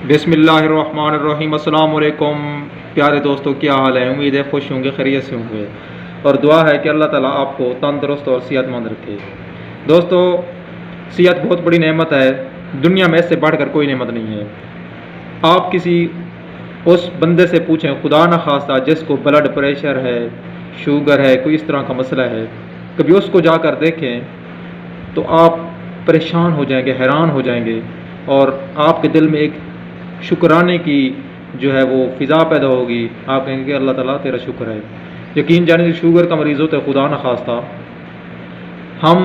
बिस्मिल्लाहिर्रहमानिर्रहीम। अस्सलाम वालेकुम प्यारे दोस्तों, क्या हाल है? उम्मीद है खुश होंगे, खैरियत से होंगे और दुआ है कि अल्लाह ताला आपको तंदुरुस्त और सेहतमंद रखे। दोस्तों, सेहत बहुत बड़ी नेमत है, दुनिया में इससे बढ़कर कोई नेमत नहीं है। आप किसी उस बंदे से पूछें, खुदा न खास्ता जिसको ब्लड प्रेशर है, शुगर है, कोई इस तरह का मसला है, कभी उसको जाकर देखें तो आप परेशान हो जाएंगे, हैरान हो जाएंगे और आपके दिल में एक शुक्राने की जो है वो फ़िज़ा पैदा होगी। आप कहेंगे कि अल्लाह ताला तेरा शुक्र है। यकीन जानिए, शुगर का मरीज़ होता है, खुदा न खास्ता हम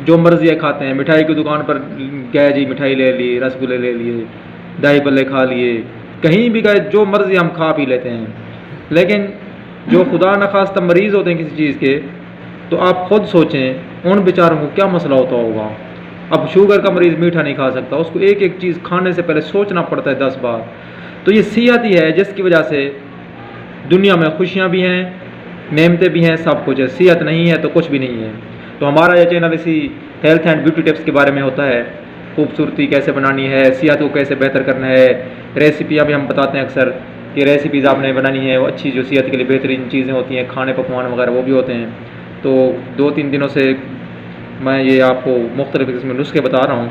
जो मर्ज़ी खाते हैं, मिठाई की दुकान पर गए जी, मिठाई ले ली, रसगुल्ले ले लिए, दही बल्ले खा लिए, कहीं भी गए जो मर्ज़ी हम खा पी लेते हैं। लेकिन जो खुदा न खास्ता मरीज़ होते हैं किसी चीज़ के, तो आप ख़ुद सोचें उन बेचारों को क्या मसला होता होगा। अब शुगर का मरीज़ मीठा नहीं खा सकता, उसको एक एक चीज़ खाने से पहले सोचना पड़ता है 10 बार। तो ये सेहत ही है जिसकी वजह से दुनिया में खुशियाँ भी हैं, नेमतें भी हैं, सब कुछ है। सेहत नहीं है तो कुछ भी नहीं है। तो हमारा यह चैनल इसी हेल्थ एंड ब्यूटी टिप्स के बारे में होता है। खूबसूरती कैसे बनानी है, सेहत को कैसे बेहतर करना है, रेसिपियाँ भी हम बताते हैं अक्सर कि रेसिपीज़ आपने बनानी है वो अच्छी, जो सेहत के लिए बेहतरीन चीज़ें होती हैं, खाने पकवान वगैरह वो भी होते हैं। तो 2-3 दिनों से मैं ये आपको मुख्तलिफ किस्म के नुस्खे बता रहा हूँ,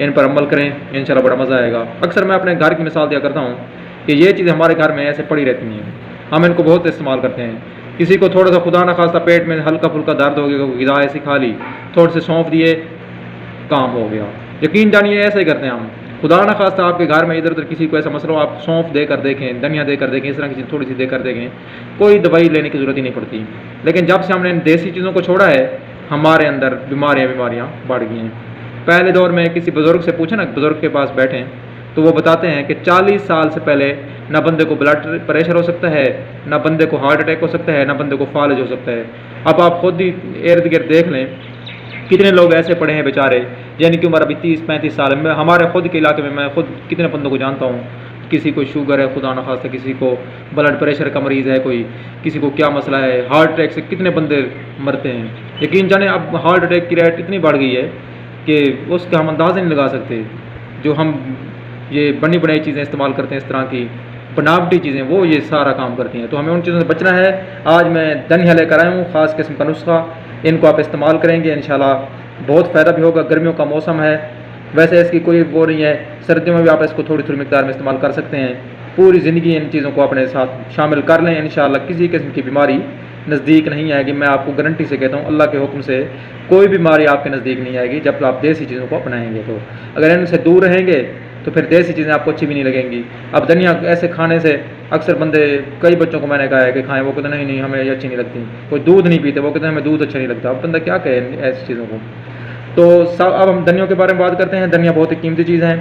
इन पर अमल करें, इंशाल्लाह बड़ा मज़ा आएगा। अक्सर मैं अपने घर की मिसाल दिया करता हूँ कि ये चीज़ें हमारे घर में ऐसे पड़ी रहती हैं, हम इनको बहुत इस्तेमाल करते हैं। किसी को थोड़ा सा खुदा न खास्ता पेट में हल्का फुल्का दर्द हो गया, ग़िज़ा ऐसी खा ली, थोड़े से सौंफ दिए, काम हो गया। यकीन जानिए ऐसे ही करते हैं हम। खुदा न खास्ता आपके घर में इधर उधर किसी को ऐसा मसला हो, आप सौंफ देकर देखें, धनिया देकर देखें, इस तरह की चीज़ थोड़ी सी देकर देखें, कोई दवाई लेने की ज़रूरत ही नहीं पड़ती। लेकिन जब से हमने इन देसी चीज़ों को छोड़ा है, हमारे अंदर बीमारियाँ बढ़ गई हैं। पहले दौर में किसी बुज़ुर्ग से पूछें ना, बुज़ुर्ग के पास बैठें तो वो बताते हैं कि 40 साल से पहले ना बंदे को ब्लड प्रेशर हो सकता है, ना बंदे को हार्ट अटैक हो सकता है, ना बंदे को फालज हो सकता है। अब आप खुद ही इर्द गिर्द देख लें, कितने लोग ऐसे पड़े हैं बेचारे जिनकी उम्र अभी 30-35 साल है। मैं हमारे खुद के इलाके में मैं खुद कितने बंदों को जानता हूँ, किसी को शुगर है खुदा न खास्ता, किसी को ब्लड प्रेशर का मरीज़ है, कोई किसी को क्या मसला है, हार्ट अटैक से कितने बंदे मरते हैं। यकीन जाने अब हार्ट अटैक की रेट इतनी बढ़ गई है कि उसका हम अंदाज़ा नहीं लगा सकते। जो हम ये बनी बनाई चीज़ें इस्तेमाल करते हैं, इस तरह की बनावटी चीज़ें, वो ये सारा काम करती हैं। तो हमें उन चीज़ों से बचना है। आज मैं धनिया लेकर आया हूँ, ख़ास किस्म का नुस्खा, इनको आप इस्तेमाल करेंगे इंशाल्लाह बहुत फ़ायदा भी होगा। गर्मियों का मौसम है, वैसे इसकी कोई वो नहीं है, सर्दियों में भी आप इसको थोड़ी थोड़ी मिकदार में इस्तेमाल कर सकते हैं। पूरी ज़िंदगी इन चीज़ों को अपने साथ शामिल कर लें, इंशाल्लाह किसी किस्म की बीमारी नज़दीक नहीं आएगी। मैं आपको गारंटी से कहता हूँ, अल्लाह के हुक्म से कोई बीमारी आपके नज़दीक नहीं आएगी जब आप देसी चीज़ों को अपनाएंगे। तो अगर इनसे दूर रहेंगे तो फिर देसी चीज़ें आपको अच्छी भी नहीं लगेंगी। अब धनिया ऐसे खाने से अक्सर बंदे, कई बच्चों को मैंने कहा है कि खाएं, वो कहते नहीं हमें ये अच्छी नहीं लगती। कोई दूध नहीं पीते, वो कहते हैं हमें दूध अच्छा नहीं लगता। अब बंदा क्या कहे ऐसी चीज़ों को। तो सब अब हम धनियों के बारे में बात करते हैं। धनिया बहुत ही कीमती चीज़ है,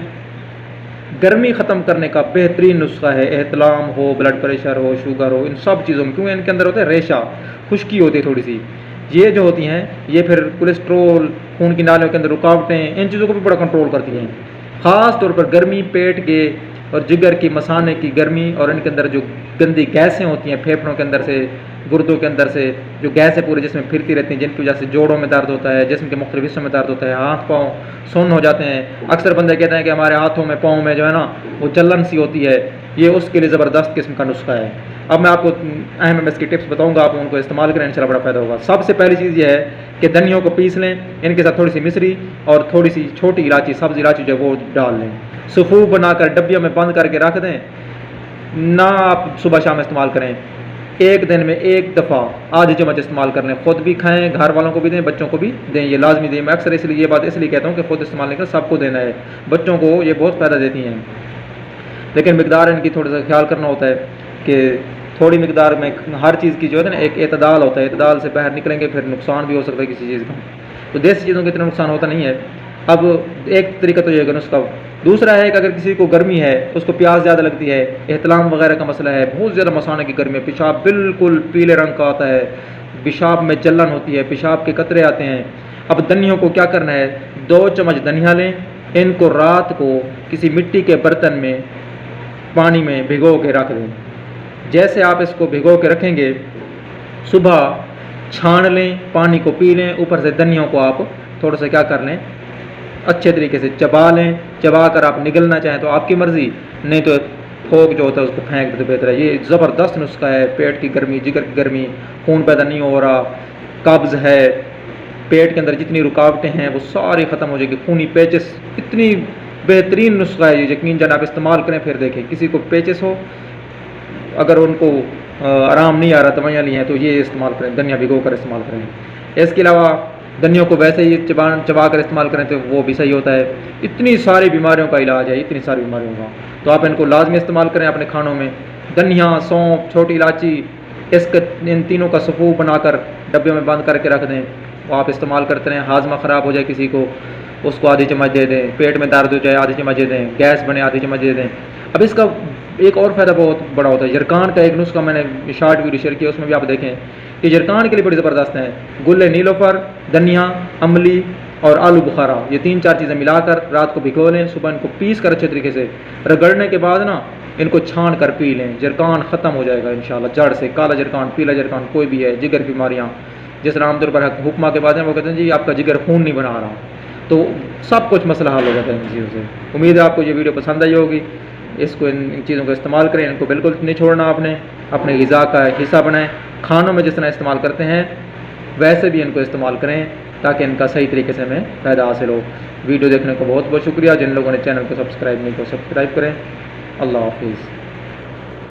गर्मी ख़त्म करने का बेहतरीन नुस्खा है। एहतलाम हो, ब्लड प्रेशर हो, शुगर हो, इन सब चीज़ों में, क्योंकि इनके अंदर होता है रेशा, खुश्की होती है थोड़ी सी, ये जो होती हैं ये फिर कोलेस्ट्रोल, खून की नालियों के अंदर रुकावटें, इन चीज़ों को भी बड़ा कंट्रोल करती हैं। ख़ास तौर पर गर्मी, पेट के और जिगर की मसाने की गर्मी, और इनके अंदर जो गंदी गैसें होती हैं फेफड़ों के अंदर से, गुर्दों के अंदर से जो गैसें पूरे जिसम में फिरती रहती हैं, जिनकी वजह से जोड़ों में दर्द होता है, जिस्म के मुख्तलिफ हिस्सों में दर्द होता है, हाथ पाँव सुन्न हो जाते हैं। अक्सर बंदे कहते हैं कि हमारे हाथों में, पाँव में जो है ना वो जलन सी होती है, ये उसके लिए ज़बरदस्त किस्म का नुस्खा है। अब मैं आपको अहम इसकी टिप्स बताऊंगा, आप उनको इस्तेमाल करें, इंशाल्लाह बड़ा फ़ायदा होगा। सबसे पहली चीज़ ये है कि धनियों को पीस लें, इनके साथ थोड़ी सी मिश्री और थोड़ी सी छोटी इलायची, सब्ज़ इलायची जो है वो डाल लें, सफ़ूफ बनाकर डब्बियों में बंद करके रख दें। ना आप सुबह शाम इस्तेमाल करें, एक दिन में एक दफ़ा आधी चम्मच इस्तेमाल कर लें। ख़ुद भी खाएं, घर वालों को भी दें, बच्चों को भी दें, ये लाजमी दें। मैं अक्सर इसलिए ये बात इसलिए कहता हूँ कि ख़ुद इस्तेमाल नहीं कर, सबको देना है। बच्चों को ये बहुत फ़ायदा देती हैं, लेकिन मिकदार इनकी थोड़ा सा ख्याल करना होता है कि थोड़ी मिकदार में हर चीज़ की जो है ना एक एतदाल होता है, एतदाल से बाहर निकलेंगे फिर नुकसान भी हो सकता है किसी चीज़ का। तो देसी चीज़ों का इतना नुकसान होता नहीं है। अब एक तरीका तो ये है नुस्खा। दूसरा है कि अगर किसी को गर्मी है, उसको प्यास ज़्यादा लगती है, एहतलाम वगैरह का मसला है, बहुत ज़्यादा मसाने की गर्मी है, पेशाब बिल्कुल पीले रंग का आता है, पेशाब में जलन होती है, पेशाब के कतरे आते हैं। अब धनियों को क्या करना है, 2 चम्मच धनिया लें, इनको रात को किसी मिट्टी के बर्तन में पानी में भिगो के रख दें। जैसे आप इसको भिगो के रखेंगे, सुबह छान लें, पानी को पी लें, ऊपर से धनियों को आप थोड़ा सा क्या कर लें, अच्छे तरीके से चबा लें। चबा कर आप निगलना चाहें तो आपकी मर्ज़ी, नहीं तो फोक जो होता है उसको फेंक दे तो बेहतर है। ये ज़बरदस्त नुस्खा है। पेट की गर्मी, जिगर की गर्मी, खून पैदा नहीं हो रहा, कब्ज़ है, पेट के अंदर जितनी रुकावटें हैं वो सारी ख़त्म हो जाएगी। खूनी पेचिस, इतनी बेहतरीन नुस्खा है ये, यकीन जान आप इस्तेमाल करें। फिर देखें किसी को पेचिस हो, अगर उनको आराम नहीं आ रहा, दवाइयाँ ली हैं, तो ये इस्तेमाल करें, धनिया भिगो कर इस्तेमाल करें। इसके अलावा धनिया को वैसे ही चबा कर इस्तेमाल करें तो वो भी सही होता है। इतनी सारी बीमारियों का इलाज है, इतनी सारी बीमारियों का, तो आप इनको लाजमी इस्तेमाल करें अपने खानों में। धनिया, सौंफ, छोटी इलायची, इसके इन तीनों का सफ़ूफ बनाकर डब्बे में बंद करके रख दें, वो आप इस्तेमाल करते रहें। हाजमा ख़राब हो जाए किसी को, उसको आधी चम्मच दे दें। पेट में दर्द हो जाए, आधी चम्मच दे दें। गैस बने, आधी चम्मच दे दें। अब इसका एक और फ़ायदा बहुत बड़ा होता है। जरकान का एक नुस्खा मैंने शॉर्ट वीडियो शेयर किया, उसमें भी आप देखें कि जरकान के लिए बड़ी ज़बरदस्त है। गुल नीलोफर, धनिया, अमली और आलू बुखारा, ये 3-4 चीज़ें मिलाकर रात को भिगो लें, सुबह इनको पीस कर अच्छे तरीके से रगड़ने के बाद ना इनको छान कर पी लें। जरकान ख़त्म हो जाएगा इंशाल्लाह जड़ से। काला जरकान, पीला जरकान, कोई भी है, जिगर की बीमारियाँ, जिस तरह आमतौर पर हुक्मा के बाद हैं वो कहते हैं जी आपका जिगर खून नहीं बना रहा, तो सब कुछ मसला हल हो जाता है इन चीज़ों से। उम्मीद है आपको ये वीडियो पसंद आई होगी। इसको इन चीज़ों का इस्तेमाल करें, इनको बिल्कुल नहीं छोड़ना आपने, अपने ग़िज़ा का हिस्सा बनाएं। खानों में जिस तरह इस्तेमाल करते हैं वैसे भी इनको इस्तेमाल करें, ताकि इनका सही तरीके से हमें फ़ायदा हासिल हो। वीडियो देखने को बहुत बहुत शुक्रिया। जिन लोगों ने चैनल को सब्सक्राइब नहीं किया सब्सक्राइब करें। अल्लाह हाफिज़।